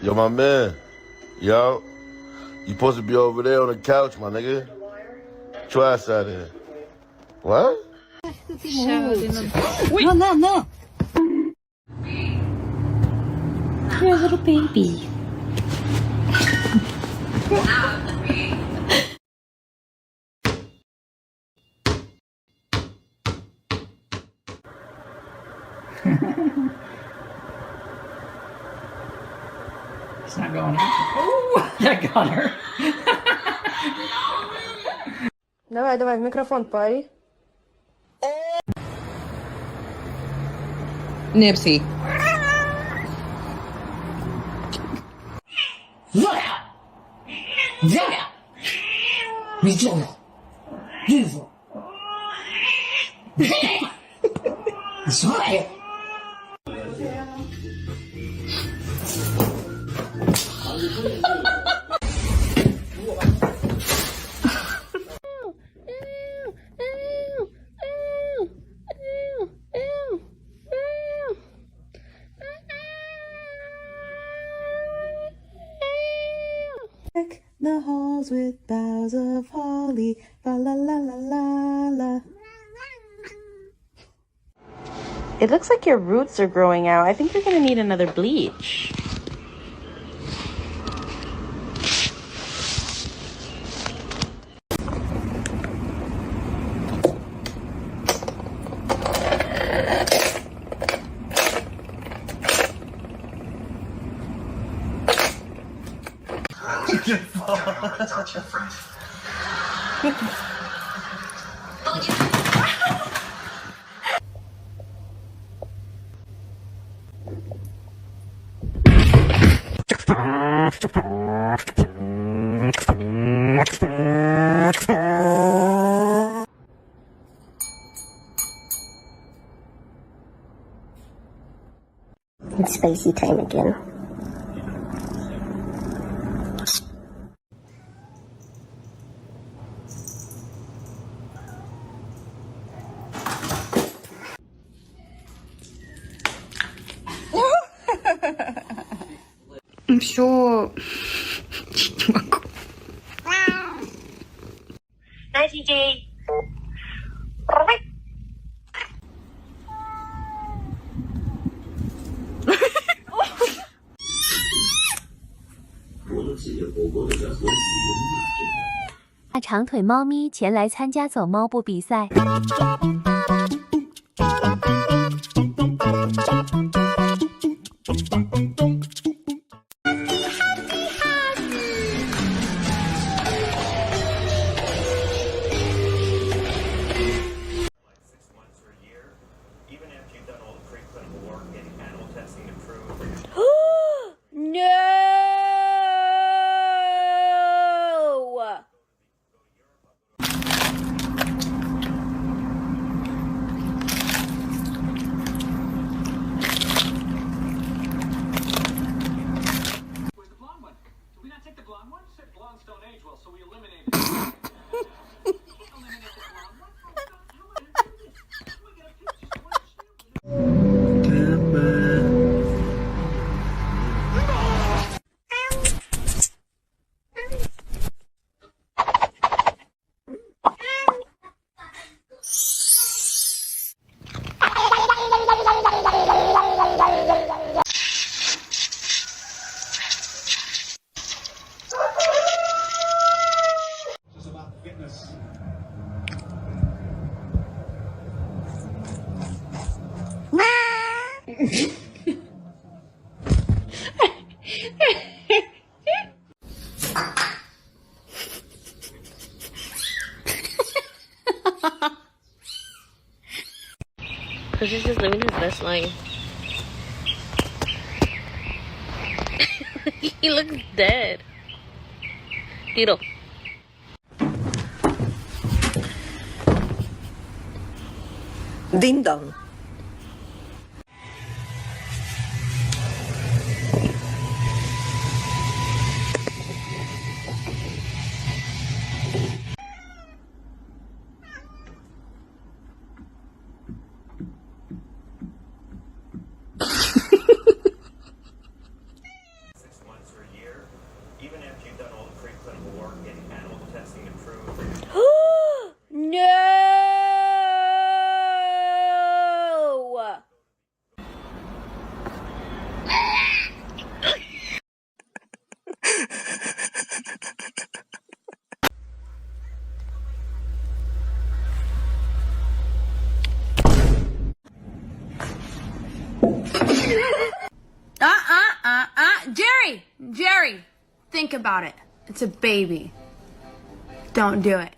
Yo, my man. Yo. You supposed to be over there on the couch, my nigga. Try side in. What? No, no, no. You're a little baby. It's not going out. Oh, that got her. Давай, давай, в микрофон пари. Nipsey. The halls with boughs of holly, fa la la la la la. It looks like your roots are growing out. I think you're gonna need another bleach. Touch your friend. It's spicy time again. Все. Не могу. Hi, TJ.大长腿猫咪前来参加走猫步比赛。Because he's just living his best life. He looks dead. Tiro. Ding dong. No! Jerry! Jerry! Think about it. It's a baby. Don't do it.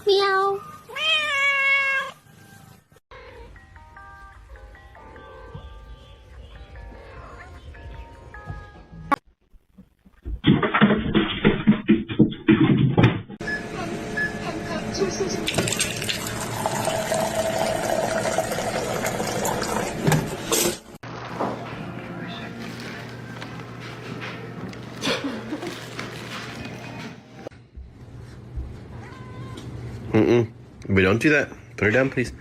Meow. We don't do that. Put her down, please.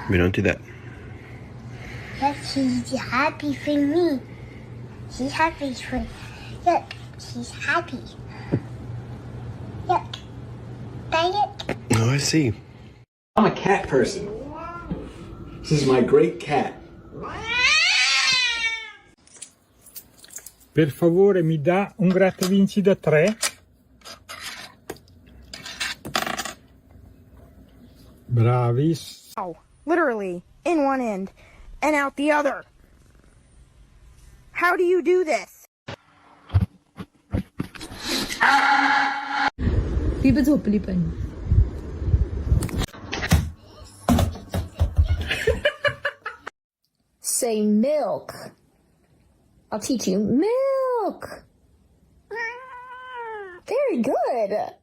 We don't do that. Yes, she's happy for me. She's happy for me. Look, she's happy. Look. Bite it. Oh, I see. I'm a cat person. This is my great cat. Per favore, mi dà un grattavinci da 3? Bravis. Oh, literally, in one end and out the other. How do you do this? Liebe झोपली पण. Say milk. I'll teach you. Milk. Very good.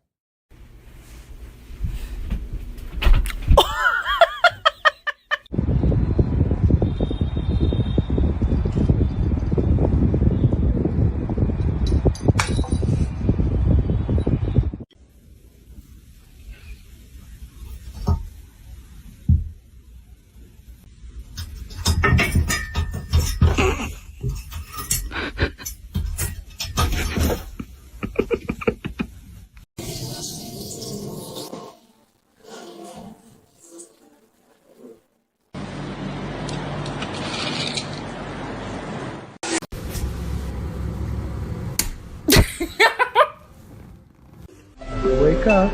Wake up.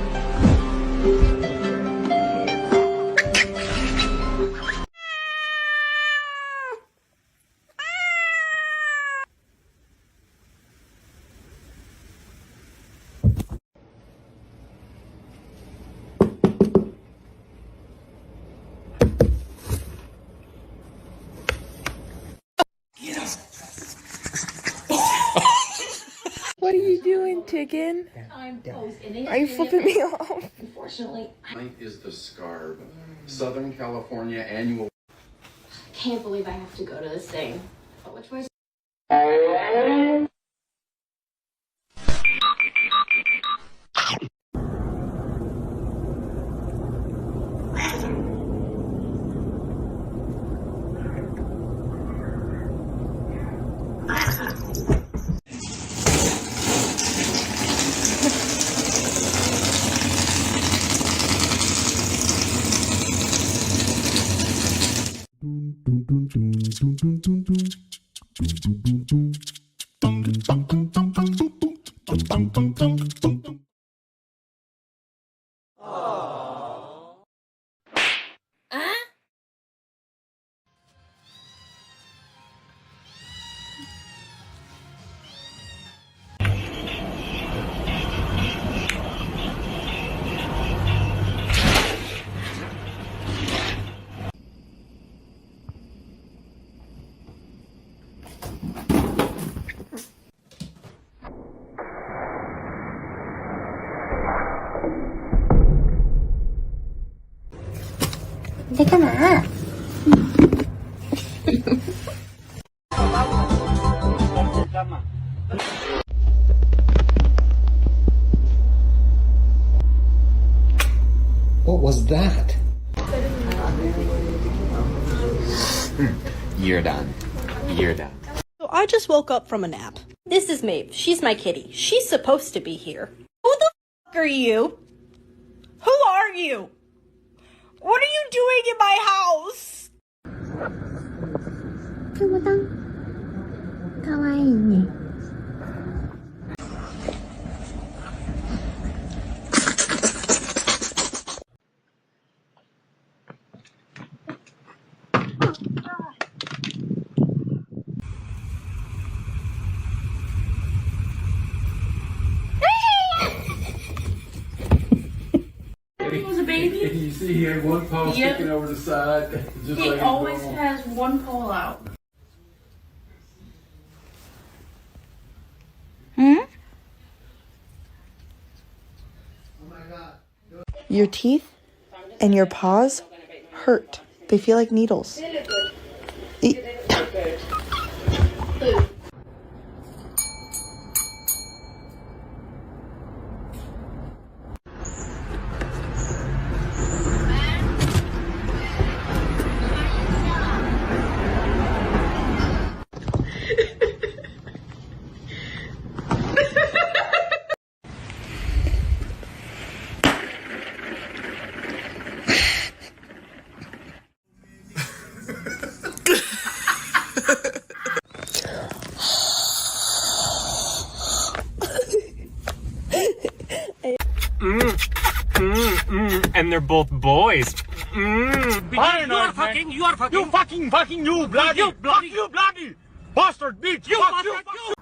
What are you doing, chicken? Are you flipping me off? Unfortunately, is the scarf. Southern California annual. I can't believe I have to go to this thing. But which way? 잠깐만. What was that? You're done. You're done. So I just woke up from a nap. This is Maeve. She's my kitty. She's supposed to be here. Who the f*** are you? Who are you? What are you doing in my house? くぼたん。かわいいね。He was a baby. And you see he had one paw sticking over the side. Just He like always has one pole out. Your teeth and your paws hurt. They feel like needles. And they're both boys. You are fucking, you fucking, you bloody bastard bitch, you fuck you.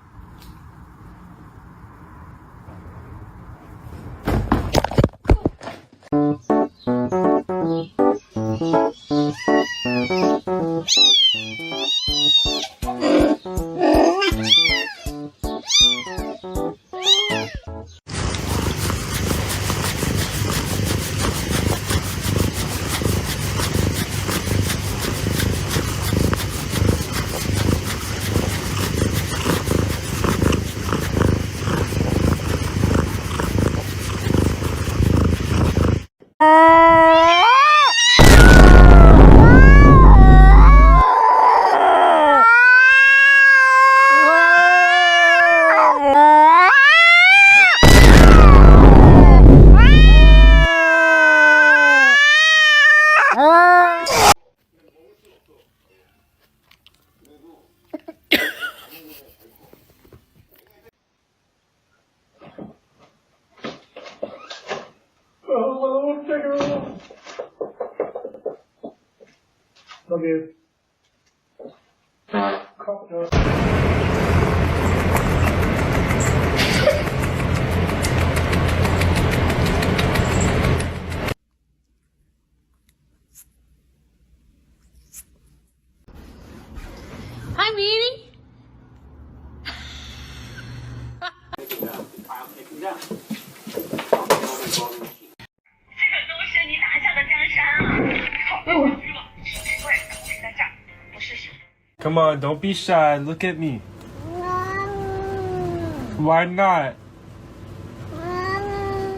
Love you. Hi, Meanie. Come on, don't be shy. Look at me. Why not?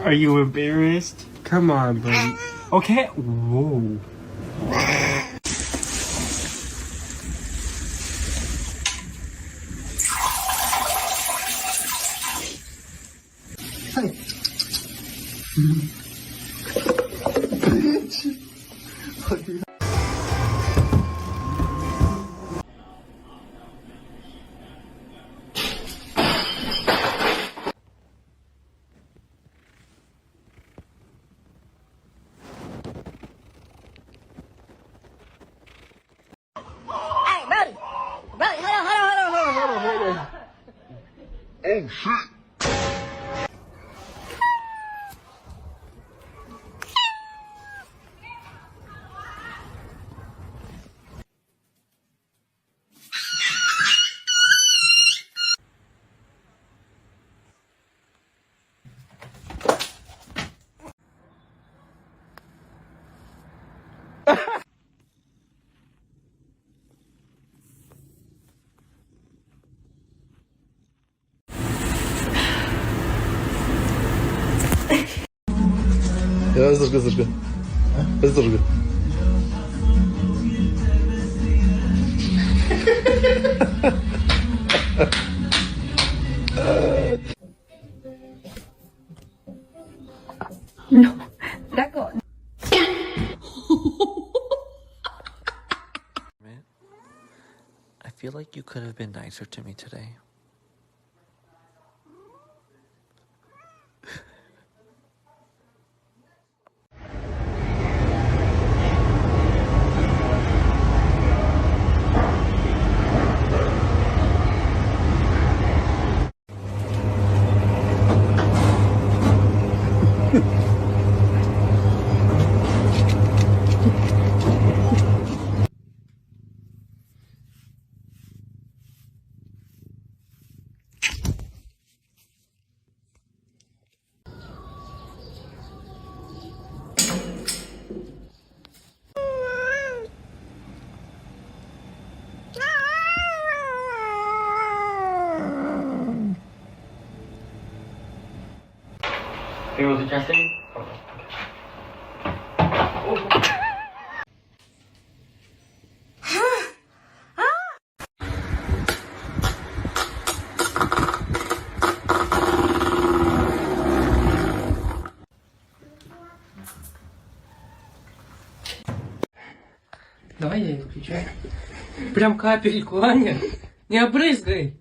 Are you embarrassed? Come on, buddy. Okay. Whoa. Oh shit! Ja, ist doch gut. Ist doch gut. No, d'accord. I feel like you could have been nicer to me today. It was interesting. Давай я ее включаю. Прям капельку, Аня. Не обрызгай.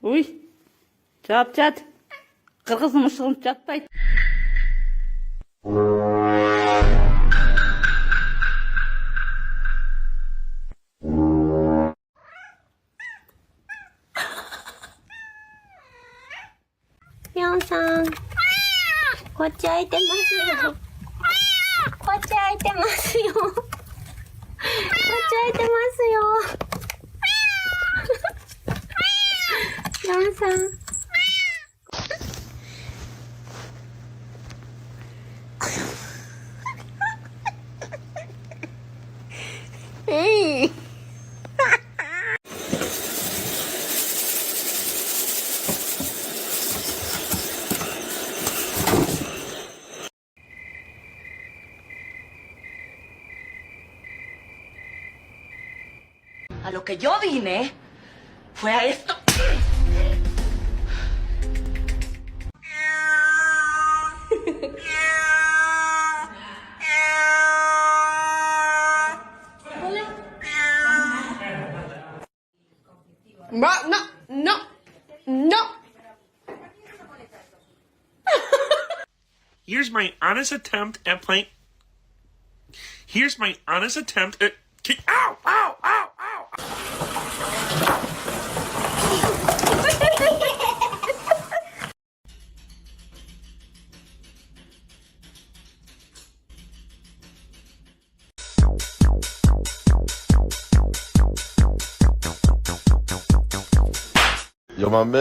Uy. Çat. Kırgızın ışığım çatlaydı. 영상 고쳐야 되마스요. 고쳐야 되마스요. 고쳐야 되마스요. 영상 A lo que yo vine fue a esto. No. Here's my honest attempt at playing. Here's my honest attempt at. Ow! Ow! Ow! Ow! Yo, my man.